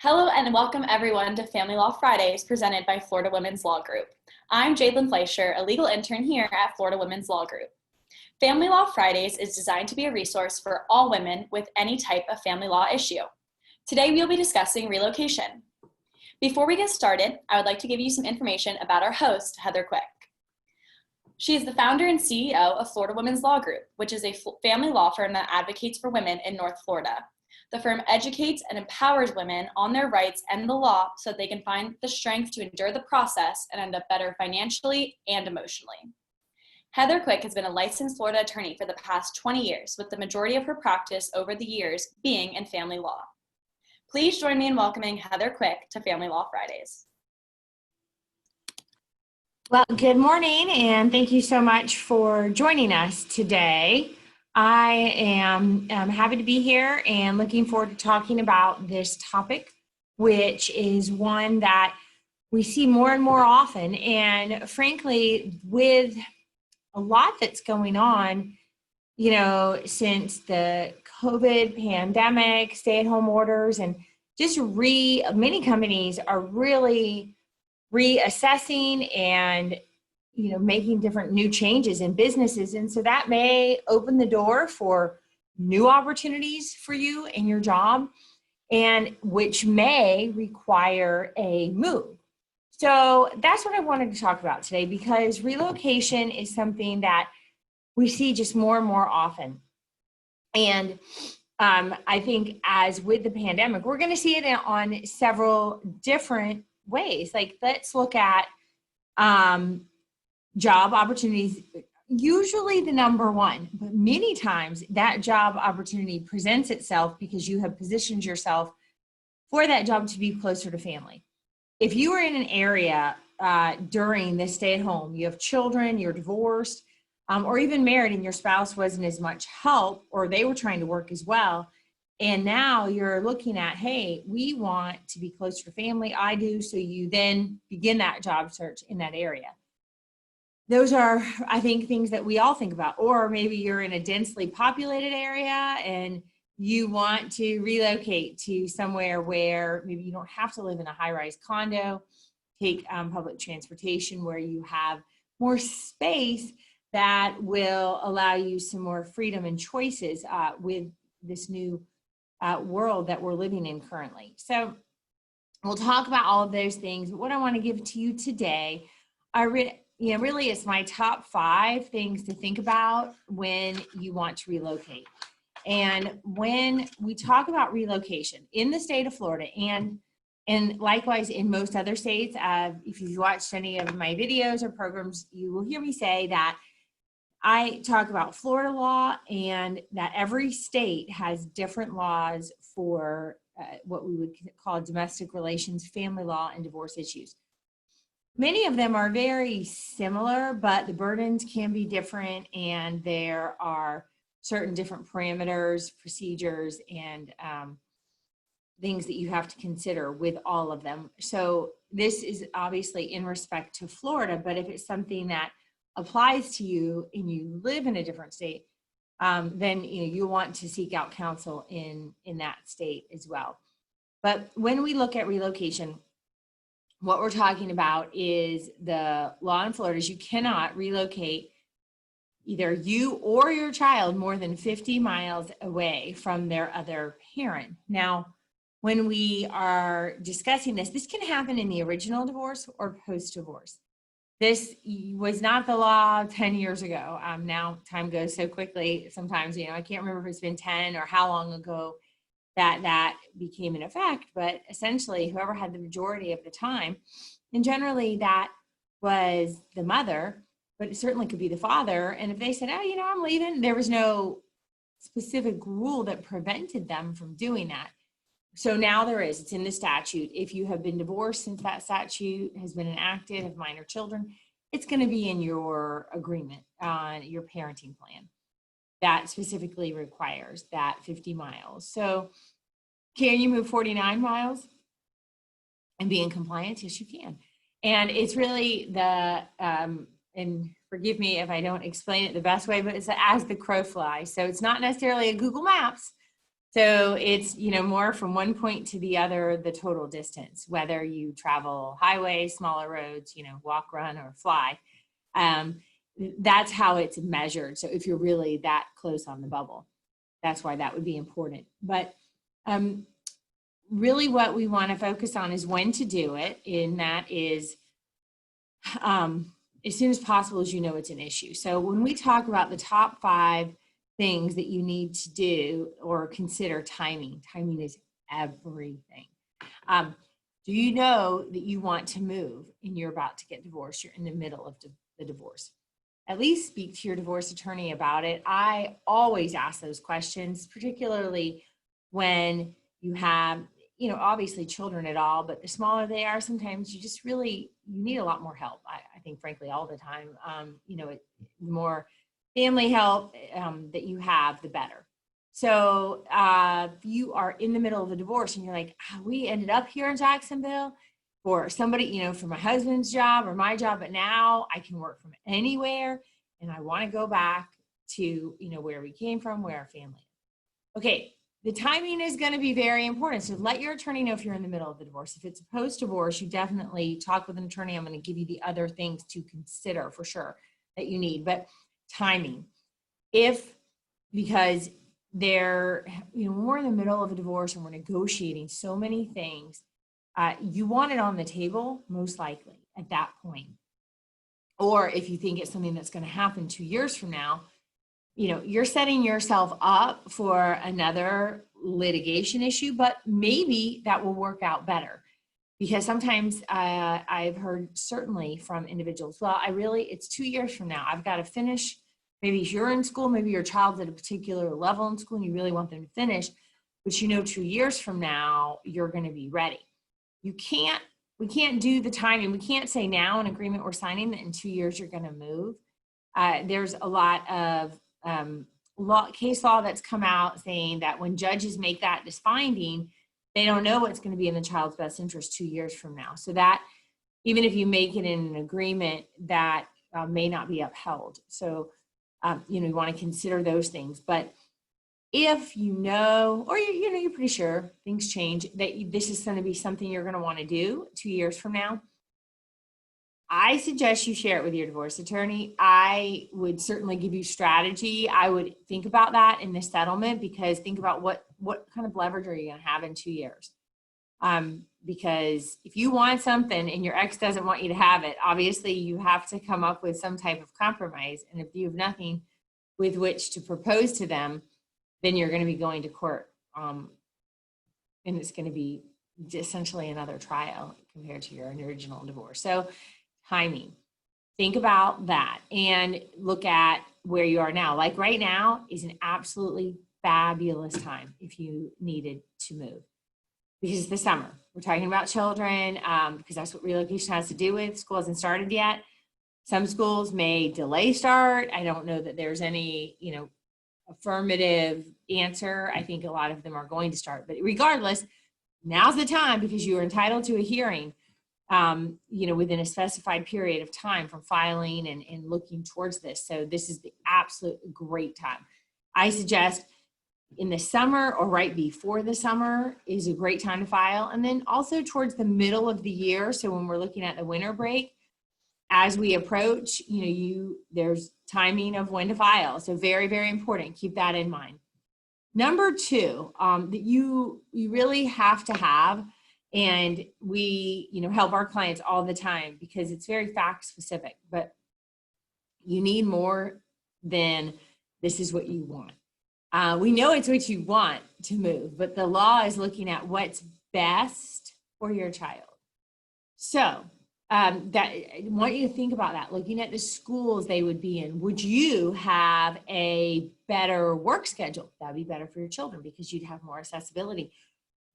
Hello and welcome everyone to Family Law Fridays presented by Florida Women's Law Group. I'm Jadlyn Fleischer, a legal intern here at Florida Women's Law Group. Family Law Fridays is designed to be a resource for all women with any type of family law issue. Today we'll be discussing relocation. Before we get started, I would like to give you some information about our host, Heather Quick. She is the founder and CEO of Florida Women's Law Group, which is a family law firm that advocates for women in North Florida. The firm educates and empowers women on their rights and the law so they can find the strength to endure the process and end up better financially and emotionally. Heather Quick has been a licensed Florida attorney for the past 20 years, with the majority of her practice over the years being in family law. Please join me in welcoming Heather Quick to Family Law Fridays. Well, good morning, and thank you so much for joining us today. I am happy to be here and looking forward to talking about this topic, which is one that we see more and more often. And frankly, with a lot that's going on, since the COVID pandemic, stay-at-home orders, and just many companies are really reassessing and making different new changes in businesses. And so that may open the door for new opportunities for you in your job, and which may require a move. So that's what I wanted to talk about today, because relocation is something that we see just more and more often. And I think as with the pandemic, we're going to see it on several different ways. Like, let's look at job opportunities, usually the number one, but many times that job opportunity presents itself because you have positioned yourself for that job to be closer to family. If you are in an area during this stay at home, you have children, you're divorced, or even married and your spouse wasn't as much help, or they were trying to work as well, and now you're looking at, hey, we want to be closer to family. I do. So you then begin that job search in that area. Those are, I think, things that we all think about. Or maybe you're in a densely populated area and you want to relocate to somewhere where maybe you don't have to live in a high-rise condo, take public transportation where you have more space that will allow you some more freedom and choices with this new world that we're living in currently. So we'll talk about all of those things. But what I want to give to you today really it's my top 5 things to think about when you want to relocate. And when we talk about relocation in the state of Florida, and likewise in most other states, if you've watched any of my videos or programs, you will hear me say that I talk about Florida law, and that every state has different laws for what we would call domestic relations, family law, and divorce issues. Many of them are very similar, but the burdens can be different, and there are certain different parameters, procedures, and things that you have to consider with all of them. So this is obviously in respect to Florida, but if it's something that applies to you and you live in a different state, then you want to seek out counsel in that state as well. But when we look at relocation, what we're talking about is the law in Florida is you cannot relocate either you or your child more than 50 miles away from their other parent. Now, when we are discussing this can happen in the original divorce or post-divorce. This was not the law 10 years ago. Now time goes so quickly. Sometimes, I can't remember if it's been 10 or how long ago that became in effect, but essentially whoever had the majority of the time, and generally that was the mother, but it certainly could be the father. And if they said, oh, I'm leaving, there was no specific rule that prevented them from doing that. So now there is. It's in the statute. If you have been divorced since that statute has been enacted, have minor children, it's going to be in your agreement on your parenting plan that specifically requires that 50 miles. So can you move 49 miles and be in compliance? Yes, you can. And it's really and forgive me if I don't explain it the best way, but it's as the crow flies. So it's not necessarily a Google Maps, So it's, more from one point to the other, the total distance, whether you travel highways, smaller roads, walk, run, or fly. That's how it's measured. So if you're really that close on the bubble, that's why that would be important. But really what we want to focus on is when to do it. And that is as soon as possible, as it's an issue. So when we talk about the top 5 things that you need to do or consider, timing is everything. Do you know that you want to move and you're about to get divorced? You're in the middle of the divorce. At least speak to your divorce attorney about it. I always ask those questions, particularly when you have, obviously children at all, but the smaller they are, sometimes you just really, you need a lot more help. I think, frankly, all the time, the more family help that you have, the better. So you are in the middle of a divorce and you're like, we ended up here in Jacksonville for somebody, for my husband's job or my job, but now I can work from anywhere and I want to go back to, where we came from, where our family is. Okay, the timing is going to be very important. So let your attorney know if you're in the middle of the divorce. If it's a post-divorce, you definitely talk with an attorney. I'm going to give you the other things to consider for sure that you need, but timing. Because they're, when we're in the middle of a divorce and we're negotiating so many things, you want it on the table, most likely at that point. Or if you think it's something that's going to happen 2 years from now, you're setting yourself up for another litigation issue, but maybe that will work out better. Because sometimes I've heard certainly from individuals, well, it's 2 years from now. I've got to finish. Maybe you're in school, maybe your child's at a particular level in school and you really want them to finish, but 2 years from now, you're going to be ready. We can't do the timing. We can't say now an agreement we're signing that in 2 years you're going to move. There's a lot of case law that's come out saying that when judges make this finding, they don't know what's going to be in the child's best interest 2 years from now. So that even if you make it in an agreement, that may not be upheld. So, you want to consider those things. But if or you're pretty sure things change, that this is going to be something you're going to want to do 2 years from now, I suggest you share it with your divorce attorney. I would certainly give you strategy. I would think about that in the settlement, because think about what kind of leverage are you going to have in 2 years? Because if you want something and your ex doesn't want you to have it, obviously you have to come up with some type of compromise. And if you have nothing with which to propose to them, then you're going to be going to court. And it's going to be essentially another trial compared to your original divorce. So timing, think about that and look at where you are now. Like right now is an absolutely fabulous time if you needed to move, because it's the summer. We're talking about children because that's what relocation has to do with. School hasn't started yet. Some schools may delay start. I don't know that there's any, affirmative answer. I think a lot of them are going to start, but regardless, now's the time, because you are entitled to a hearing, within a specified period of time from filing and looking towards this. So this is the absolute great time. I suggest in the summer or right before the summer is a great time to file. And then also towards the middle of the year. So when we're looking at the winter break, as we approach, there's timing of when to file. So very, very important. Keep that in mind. Number 2, that you really have to have, and we, help our clients all the time because it's very fact specific, but you need more than this is what you want. We know it's what you want to move, but the law is looking at what's best for your child. So that I want you to think about that, looking at the schools they would be in. Would you have a better work schedule? That'd be better for your children because you'd have more accessibility.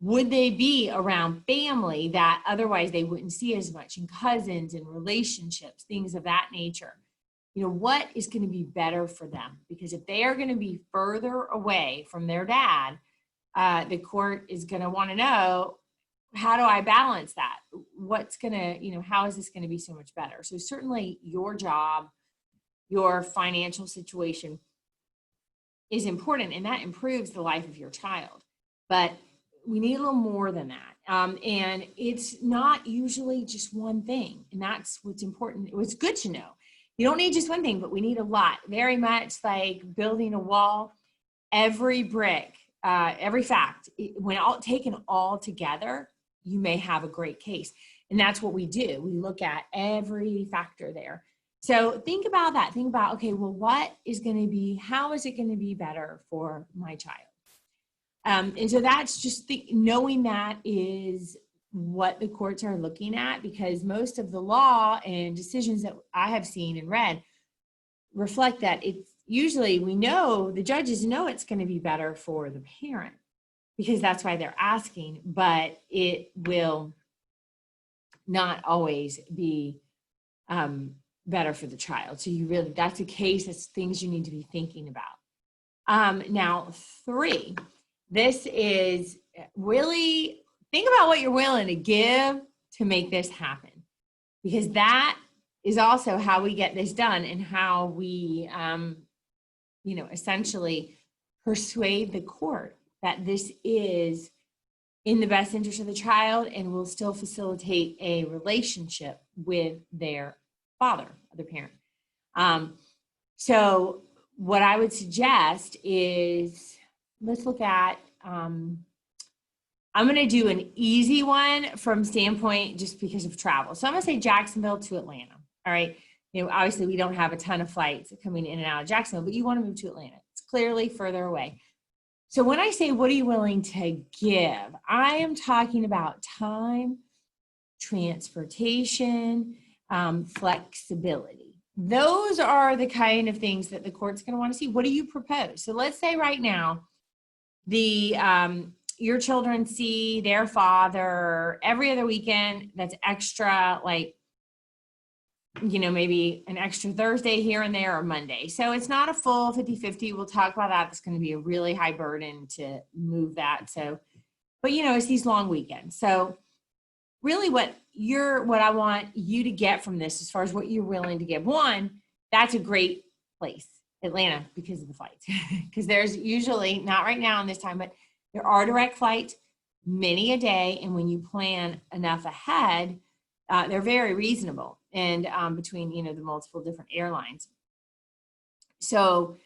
Would they be around family that otherwise they wouldn't see as much, and cousins and relationships, things of that nature? What is going to be better for them? Because if they are going to be further away from their dad, the court is going to want to know, how do I balance that? What's going to, how is this going to be so much better? So certainly your job, your financial situation is important, and that improves the life of your child. but we need a little more than that. And it's not usually just one thing. And that's what's important. It's good to know. You don't need just one thing, but we need a lot. Very much like building a wall. Every brick, every fact, when all taken all together, you may have a great case. And that's what we do. We look at every factor there. So think about that. Think about, okay, well, what is going to be, how is it going to be better for my child? And so that's just knowing that is what the courts are looking at, because most of the law and decisions that I have seen and read reflect that it's usually, we know, the judges know it's going to be better for the parent because that's why they're asking, but it will not always be better for the child. So you really, that's a case, that's things you need to be thinking about. Now, 3, this is really, think about what you're willing to give to make this happen, because that is also how we get this done and how we, essentially persuade the court that this is in the best interest of the child and will still facilitate a relationship with their father, the parent. So what I would suggest is, let's look at, I'm going to do an easy one from standpoint just because of travel. So I'm going to say Jacksonville to Atlanta. All right. Obviously we don't have a ton of flights coming in and out of Jacksonville, but you want to move to Atlanta. It's clearly further away. So when I say, what are you willing to give? I am talking about time, transportation, flexibility. Those are the kind of things that the court's going to want to see. What do you propose? So let's say right now, your children see their father every other weekend. That's extra, like, maybe an extra Thursday here and there or Monday. So it's not a full 50-50. We'll talk about that. It's going to be a really high burden to move that. So, but it's these long weekends. So really what I want you to get from this, as far as what you're willing to give, one, that's a great place, Atlanta, because of the flights, because there's usually, not right now in this time, but there are direct flights, many a day. And when you plan enough ahead, they're very reasonable, and between the multiple different airlines. So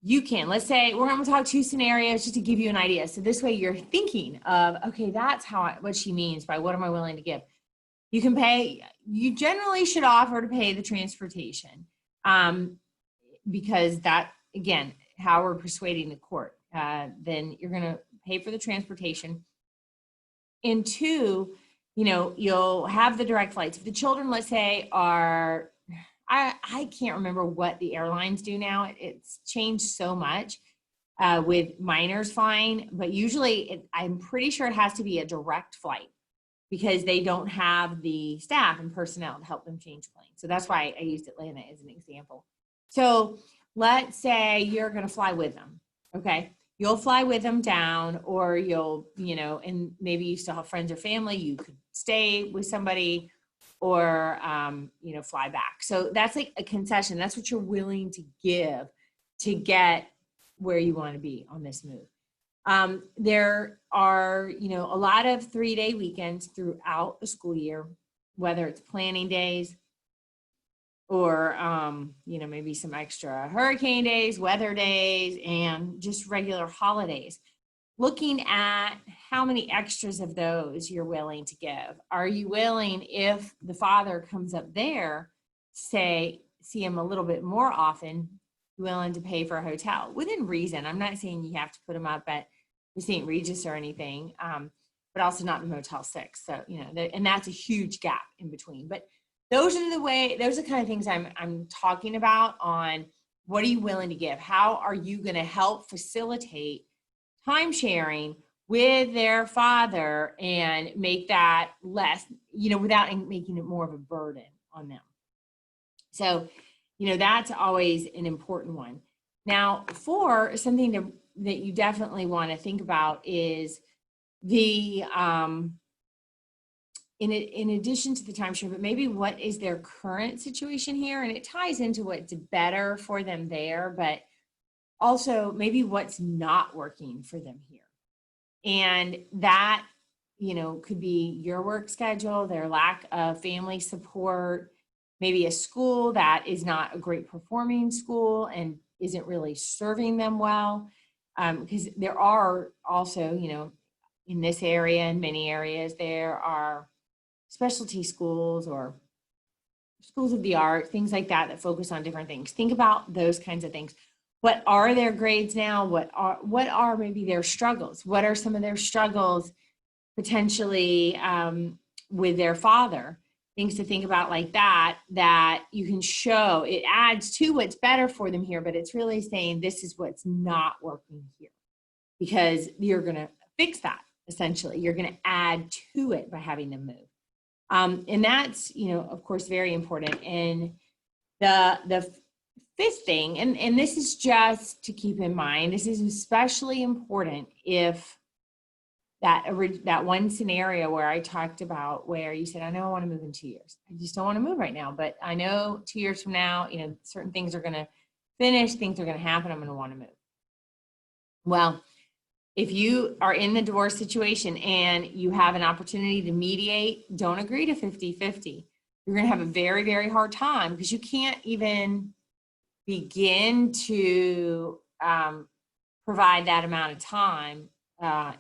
you can, let's say, we're going to talk 2 scenarios just to give you an idea. So this way you're thinking of, okay, that's what she means by what am I willing to give. You can pay, you generally should offer to pay the transportation, because that, again, how we're persuading the court, then you're going to pay for the transportation. And 2, you'll have the direct flights. If the children, let's say, are, I can't remember what the airlines do now. It's changed so much with minors flying, but usually I'm pretty sure it has to be a direct flight because they don't have the staff and personnel to help them change planes. So that's why I used Atlanta as an example. So let's say you're going to fly with them. Okay. You'll fly with them down, or you'll, and maybe you still have friends or family. You could stay with somebody or, fly back. So that's like a concession. That's what you're willing to give to get where you want to be on this move. There are, a lot of 3-day weekends throughout the school year, whether it's planning days or, maybe some extra hurricane days, weather days, and just regular holidays. Looking at how many extras of those you're willing to give. Are you willing, if the father comes up there, see him a little bit more often, willing to pay for a hotel within reason? I'm not saying you have to put him up at the St. Regis or anything, but also not the Motel 6. So, and that's a huge gap in between. But those are the kind of things I'm talking about on what are you willing to give? How are you going to help facilitate time sharing with their father and make that less, without making it more of a burden on them? So, that's always an important one. Now, 4, something that you definitely want to think about is the, in addition to the timeshare, but maybe what is their current situation here? And it ties into what's better for them there, but also maybe what's not working for them here. And that, could be your work schedule, their lack of family support, maybe a school that is not a great performing school and isn't really serving them well. Because there are also, in this area and many areas, there are specialty schools or schools of the art, things like that focus on different things. Think about those kinds of things. What are their grades now? What are maybe their struggles? What are some of their struggles potentially with their father? Things to think about like that you can show. It adds to what's better for them here, but it's really saying this is what's not working here, because you're going to fix that. Essentially, you're going to add to it by having them move. And that's, of course, very important. And the fifth thing, and this is just to keep in mind, this is especially important if that one scenario where I talked about where you said, I know I want to move in 2 years. I just don't want to move right now, but I know 2 years from now, certain things are going to finish, things are going to happen, I'm going to want to move. Well, if you are in the divorce situation and you have an opportunity to mediate, don't agree to 50-50. You're going to have a very, very hard time, because you can't even begin to provide that amount of time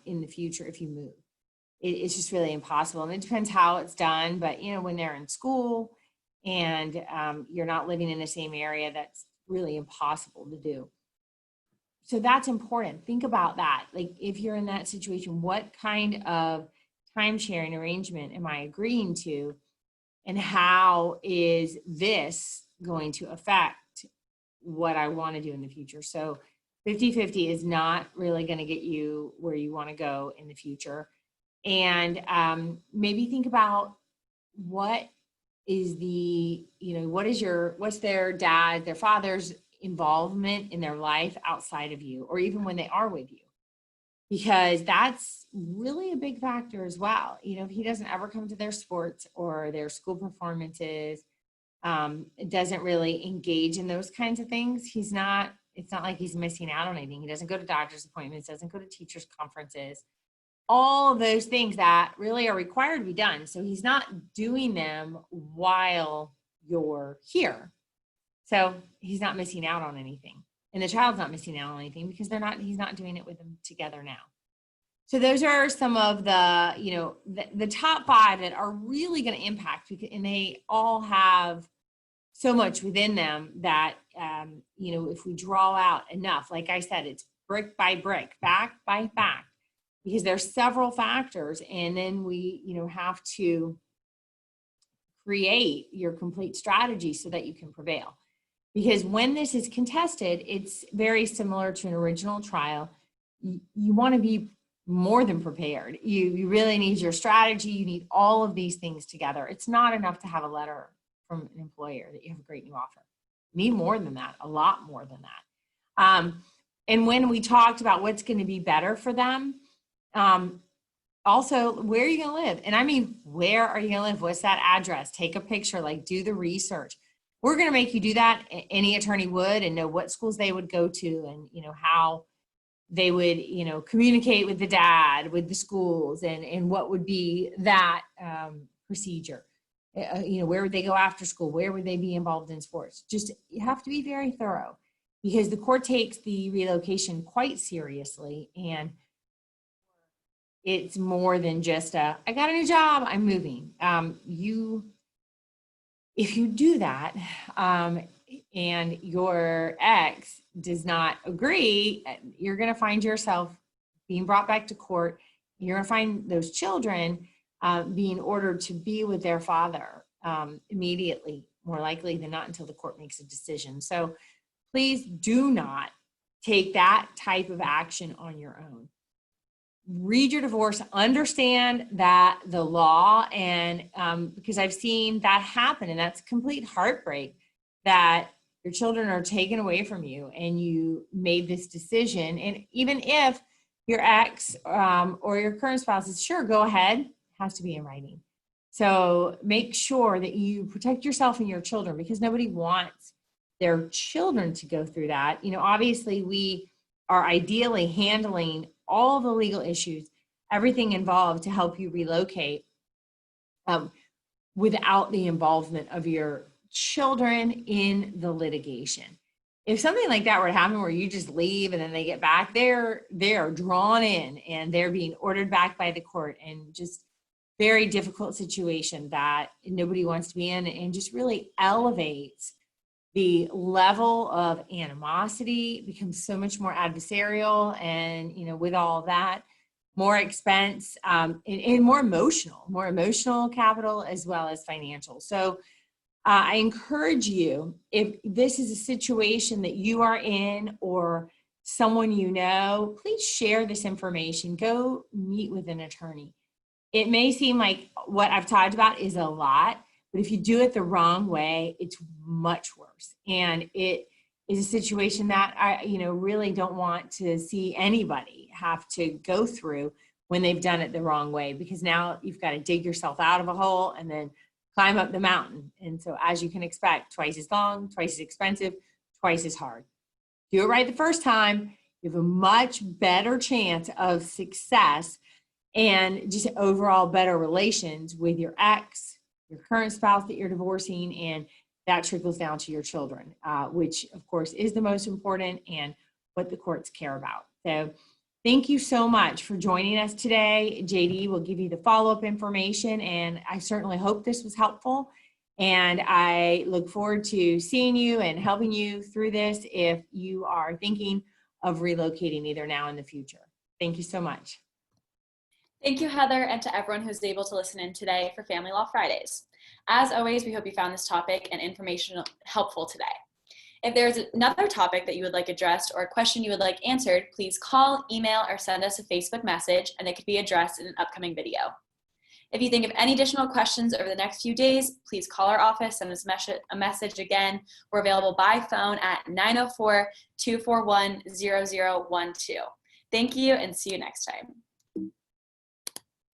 in the future if you move. It's just really impossible. And it depends how it's done. But, when they're in school and you're not living in the same area, that's really impossible to do. So that's important. Think about that. Like, if you're in that situation, what kind of time sharing arrangement am I agreeing to? And how is this going to affect what I want to do in the future? So 50-50 is not really going to get you where you want to go in the future. And maybe think about what is what's their father's involvement in their life outside of you, or even when they are with you, because that's really a big factor as well. If he doesn't ever come to their sports or their school performances, doesn't really engage in those kinds of things, it's not like he's missing out on anything. He doesn't go to doctor's appointments, doesn't go to teachers' conferences, all of those things that really are required to be done. So he's not doing them while you're here. So he's not missing out on anything. And the child's not missing out on anything, because he's not doing it with them together now. So those are some of the top 5 that are really going to impact, and they all have so much within them that, if we draw out enough, like I said, it's brick by brick, fact by fact, because there's several factors. And then we, have to create your complete strategy so that you can prevail. Because when this is contested, it's very similar to an original trial. You want to be more than prepared. You really need your strategy. You need all of these things together. It's not enough to have a letter from an employer that you have a great new offer. You need more than that, a lot more than that. And when we talked about what's going to be better for them, also, where are you going to live? And I mean, where are you going to live? What's that address? Take a picture, do the research. We're going to make you do that. Any attorney would, and know what schools they would go to, and, how they would, communicate with the dad, with the schools, and what would be that procedure. Where would they go after school? Where would they be involved in sports? Just, you have to be very thorough, because the court takes the relocation quite seriously. And it's more than just I got a new job, I'm moving. If you do that, and your ex does not agree, you're going to find yourself being brought back to court. You're going to find those children being ordered to be with their father immediately, more likely than not, until the court makes a decision. So please do not take that type of action on your own. Read your divorce, understand that the law, and because I've seen that happen, and that's complete heartbreak, that your children are taken away from you and you made this decision. And even if your ex or your current spouse is, sure, go ahead, it has to be in writing. So make sure that you protect yourself and your children, because nobody wants their children to go through that. Obviously we are ideally handling all the legal issues everything involved to help you relocate without the involvement of your children in the litigation. If something like that were to happen where you just leave and then they get back, they're drawn in and they're being ordered back by the court, and just very difficult situation that nobody wants to be in, and just really elevates the level of animosity, becomes so much more adversarial, and with all that, more expense, and more emotional capital as well as financial. So I encourage you, if this is a situation that you are in or someone you know, please share this information. Go meet with an attorney. It may seem like what I've talked about is a lot, but if you do it the wrong way, it's much worse. And it is a situation that I, really don't want to see anybody have to go through when they've done it the wrong way, because now you've got to dig yourself out of a hole and then climb up the mountain. And so, as you can expect, twice as long, twice as expensive, twice as hard. Do it right the first time. You have a much better chance of success and just overall better relations with your ex, your current spouse that you're divorcing, and that trickles down to your children, which of course is the most important and what the courts care about. So thank you so much for joining us today. JD will give you the follow-up information, and I certainly hope this was helpful. And I look forward to seeing you and helping you through this if you are thinking of relocating either now or in the future. Thank you so much. Thank you, Heather, and to everyone who's able to listen in today for Family Law Fridays. As always, we hope you found this topic and information helpful today. If there's another topic that you would like addressed or a question you would like answered, please call, email, or send us a Facebook message, and it could be addressed in an upcoming video. If you think of any additional questions over the next few days, please call our office, send us a message again. We're available by phone at 904-241-0012. Thank you, and see you next time.